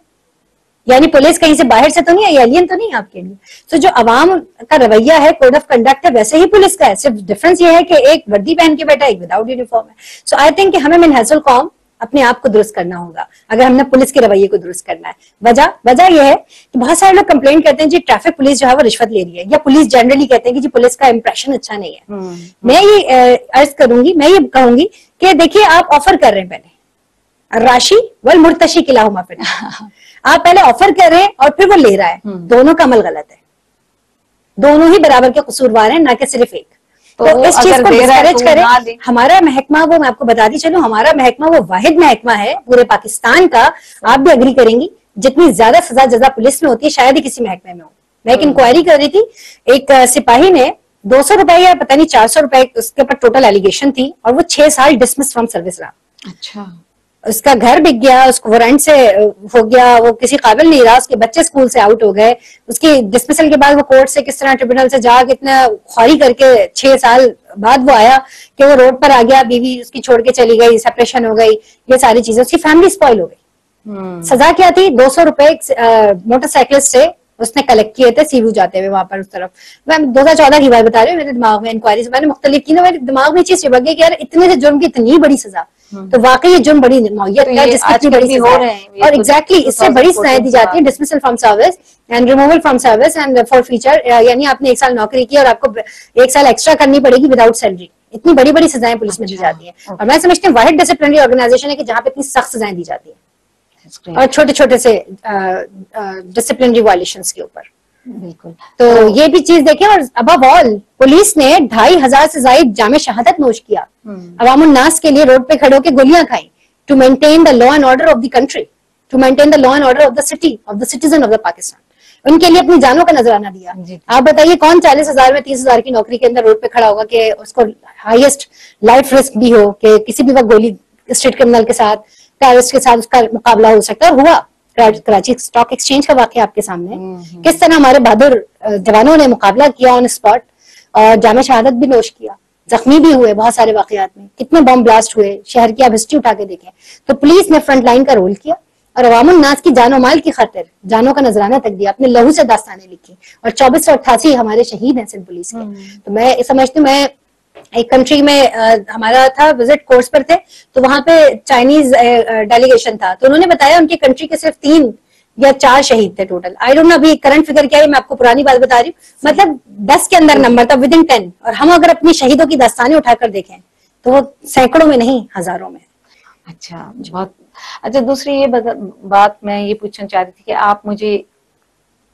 Speaker 2: यानी पुलिस कहीं से बाहर से तो नहीं है, एलियन तो नहीं है आपके लिए। तो जो अवाम का रवैया है, कोड ऑफ कंडक्ट है, वैसे ही पुलिस का है। सिर्फ डिफरेंस ये है कि एक वर्दी पहन के बैठा है, एक विदाउट यूनिफॉर्म है। सो आई थिंक कि हमें मिनहजुल कौम अपने आप को दुरुस्त करना होगा अगर हमने पुलिस के रवैये को दुरुस्त करना है। वजह यह है कि बहुत सारे लोग कंप्लेंट करते हैं जी ट्रैफिक पुलिस जो है वो रिश्वत ले रही है, या पुलिस जनरली कहते हैं कि जी पुलिस का इंप्रेशन अच्छा नहीं है। मैं ये अर्ज करूंगी, मैं ये कहूंगी कि देखिए, आप ऑफर कर रहे हैं पहले राशि वल मुर्तशी किलाहुमा फिर आप पहले ऑफर कर रहे हैं और फिर वो ले रहा है, दोनों का अमल गलत है। दोनों ही बराबर के कसूरवार हैं, ना कि सिर्फ एक। तो इस चीज को डिस्करेज करें। हमारा महकमा, वो मैं आपको बताती चलूं, हमारा महकमा वो वाहिद महकमा है पूरे पाकिस्तान का, आप भी एग्री करेंगी, जितनी ज्यादा सजा जजा पुलिस में होती है शायद ही किसी महकमे में हो। मैं एक इंक्वायरी कर रही थी, एक सिपाही ने 200 रुपए या पता नहीं 400 रुपए उसके ऊपर टोटल एलिगेशन थी, और वो 6 साल डिसमिस फ्रॉम सर्विस रहा।
Speaker 1: अच्छा।
Speaker 2: उसका घर बिक गया, उसको वारंट से हो गया, वो किसी काबिल नहीं रहा, उसके बच्चे स्कूल से आउट हो गए, उसकी डिसमिसल के बाद वो कोर्ट से किस तरह ट्रिब्यूनल से जाके इतना ख्वारी करके 6 साल बाद वो आया कि वो रोड पर आ गया, बीवी उसकी छोड़ के चली गई, सेपरेशन हो गई, ये सारी चीजें, उसकी फैमिली स्पॉइल हो गई। सजा क्या थी? 200 रुपए मोटरसाइकिल से उसने कलेक्ट किए थे सीवू जाते हुए वहां पर उस तरफ। मैं 2014 की बात बता रही हूँ, मेरे दिमाग में इंक्वायरी से मैंने मुख्तलिफ की ना, मेरे दिमाग में चीज चिपक गई कि यार इतने से जुर्म की इतनी बड़ी सजा, तो वाकई ये जुर्म बड़ी नौयत है जिसकी इतनी बड़ी सजा है। और एग्जैक्टली इससे बड़ी सजाएं दी जाती है, dismissal from service and removal from service and for feature, यानी आपने 1 साल नौकरी की और आपको 1 साल एक्स्ट्रा करनी पड़ेगी विदाउट सैलरी। इतनी बड़ी बड़ी सजाएं पुलिस में दी जाती है, और मैं समझती हूँ वाहिद डिसिप्लिनरी ऑर्गेनाइजेशन है कि जहाँ पे इतनी सख्त सजाएं दी जाती है, और छोटे छोटे से डिसिप्लिनरी वायलेशंस के ऊपर।
Speaker 1: बिल्कुल।
Speaker 2: तो ये भी चीज देखें। और अबव ऑल पुलिस ने 2500 से ज्यादा जामे शहादत नोश किया, अवामुन नास के लिए रोड पे खड़े होकर गोलियां खाई, to maintain the law and order of the country, to maintain the law and order of the city, of the citizen of the Pakistan. उनके लिए अपनी जानों का नजराना दिया। आप बताइए कौन 40,000 में 30,000 की नौकरी के अंदर रोड पे खड़ा होगा कि उसको हाईएस्ट लाइफ रिस्क भी हो कि किसी भी वक्त गोली स्ट्रीट क्रिमिनल के साथ, टेररिस्ट के साथ उसका मुकाबला हो सकता है। हुआ कराची स्टॉक एक्सचेंज का वाकया आपके सामने, किस तरह हमारे बहादुर जवानों ने मुकाबला किया ऑन स्पॉट, और जामे शहादत भी नोश किया, जख्मी भी हुए बहुत सारे वाकयात में, कितने बम ब्लास्ट हुए शहर की, आप हिस्ट्री उठा के देखें। तो पुलिस ने फ्रंट लाइन का रोल किया और अवामुन नास की जानो माल की खातिर जानों का नजराना तक दिया, अपने लहू से दास्तानें लिखी, और 2488 हमारे शहीद हैं सिंध पुलिस के। तो मैं समझती हूँ, मैं एक कंट्री में हमारा था विजिट कोर्स पर थे, तो वहां पे चाइनीज डेलीगेशन था, तो उन्होंने बताया उनकी कंट्री के सिर्फ 3 या 4 शहीद थे टोटल। आई डोंट नो अभी करंट फिगर क्या है, मैं आपको पुरानी बात बता रही हूँ, मतलब 10 के अंदर नंबर था, विद इन 10। और हम अगर अपनी शहीदों की दास्तानें उठाकर देखें तो वो सैकड़ों में नहीं, हजारों में।
Speaker 1: अच्छा, बहुत अच्छा। दूसरी ये बात मैं ये पूछना चाहती थी कि आप मुझे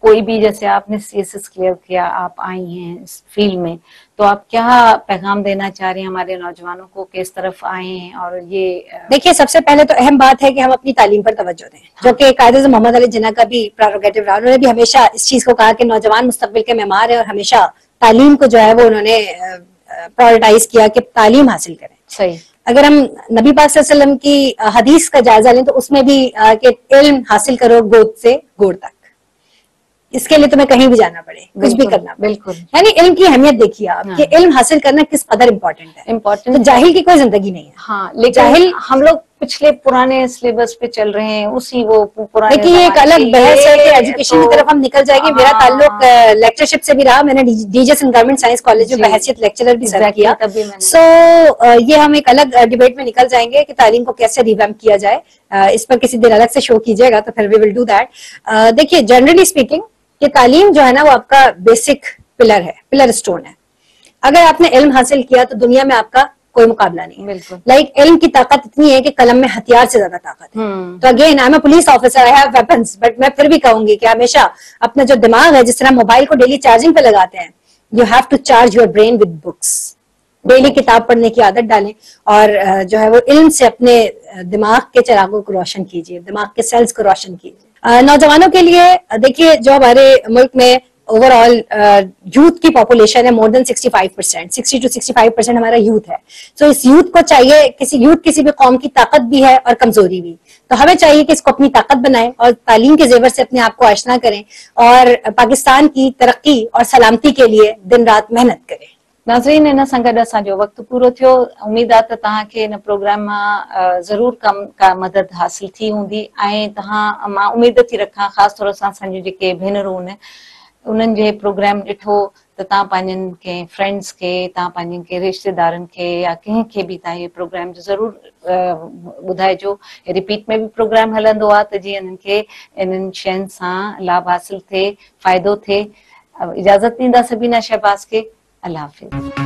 Speaker 1: कोई भी, जैसे आपने सीएसएस क्लियर किया, आप आई हैं इस फील्ड में, तो आप क्या पैगाम देना चाह रहे हैं हमारे नौजवानों को, किस तरफ आए हैं? और ये
Speaker 2: देखिए, सबसे पहले तो अहम बात है कि हम अपनी तालीम पर तवज्जो दें, जो कि कायदे मोहम्मद अली जिन्ना का भी प्रेरोगेटिव रहा। उन्होंने भी हमेशा इस चीज को कहा कि नौजवान मुस्तकबिल के मेमार है, और हमेशा तालीम को जो है वो उन्होंने प्रायोरिटाइज किया कि तालीम हासिल करें।
Speaker 1: सही।
Speaker 2: अगर हम नबी पाक सल्लल्लाहु अलैहि वसल्लम की हदीस का जायजा लें तो उसमें भी कि इल्म हासिल करो गोद से गोद तक, इसके लिए तुम्हें कहीं भी जाना पड़े, कुछ भी करना पड़े।
Speaker 1: बिल्कुल।
Speaker 2: यानी इल्म की अहमियत देखिए आप कि इल्म हासिल करना किस कदर इम्पोर्टेंट है।
Speaker 1: इम्पोर्टेंट
Speaker 2: तो जाहिल की कोई जिंदगी नहीं है।
Speaker 1: हाँ, लेकिन
Speaker 2: जाहिल
Speaker 1: हम लोग पिछले पुराने सिलेबस पे चल रहे हैं, उसी वो पुराने।
Speaker 2: देखिए ये एक अलग बहस है कि एजुकेशन की तरफ हम निकल जाएंगे। मेरा ताल्लुक लेक्चरशिप से भी रहा, मैंने डीजेएस गवर्नमेंट साइंस कॉलेज में बहसियत लेक्चरर भी सर्व किया। सो ये हम एक अलग डिबेट में निकल जाएंगे कि तालीम को कैसे रिवैम्प किया जाए। इस पर किसी दिन अलग से शो कीजिएगा तो फिर वी विल डू दैट। देखिए जनरली स्पीकिंग कि तालीम जो है ना वो आपका बेसिक पिलर है, पिलर स्टोन है। अगर आपने इल्म हासिल किया तो दुनिया में आपका कोई मुकाबला नहीं।
Speaker 1: बिल्कुल।
Speaker 2: लाइक इल्म की ताकत इतनी है कि कलम में हथियार से ज्यादा ताकत है। तो again I am a police officer, I have weapons, but मैं फिर भी कहूंगी कि हमेशा अपना जो दिमाग है, जिस तरह मोबाइल को डेली चार्जिंग पे लगाते हैं, you have to charge your brain with books. Daily किताब पढ़ने की आदत डालें और जो है वो इल्म से अपने दिमाग के चिरागों को रोशन कीजिए, दिमाग के सेल्स को रोशन कीजिए। नौजवानों के लिए देखिए जो हमारे मुल्क में ओवरऑल यूथ की पॉपुलेशन है मोर देन 65%, 60 to 65% हमारा यूथ है। सो इस यूथ को चाहिए, किसी भी कौम की ताकत भी है और कमजोरी भी, तो हमें चाहिए कि इसको अपनी ताकत बनाएं और तालीम के जेवर से अपने आप को आशना करें और पाकिस्तान की तरक्की और सलामती के लिए दिन रात मेहनत करें।
Speaker 1: नाज़रीन, इन सां गॾु असांजो वक़्तु पूरो थियो। उम्मीद आहे त तव्हांखे इन प्रोग्राम मां ज़रूर कम का मदद हासिल थी हूंदी ऐं तव्हां, मां उम्मीद थी रखां ख़ासि तौर सां असांजी जेके भेनरूं आहिनि उन्हनि जे प्रोग्राम ॾिठो त तव्हां पंहिंजनि कंहिं फ्रेंड्स खे, तव्हां पंहिंजनि कंहिं रिश्तेदारनि खे या कंहिंखे बि तव्हां इहे प्रोग्राम ज़रूरु ॿुधाइजो। रिपीट में बि प्रोग्राम हलंदो आहे त जीअं इन्हनि खे इन्हनि शयुनि सां लाभ हासिल थिए, फ़ाइदो थिए। इजाज़त ॾींदा सबीना शहबाज़ खे। अल्लाह हाफ़िज़।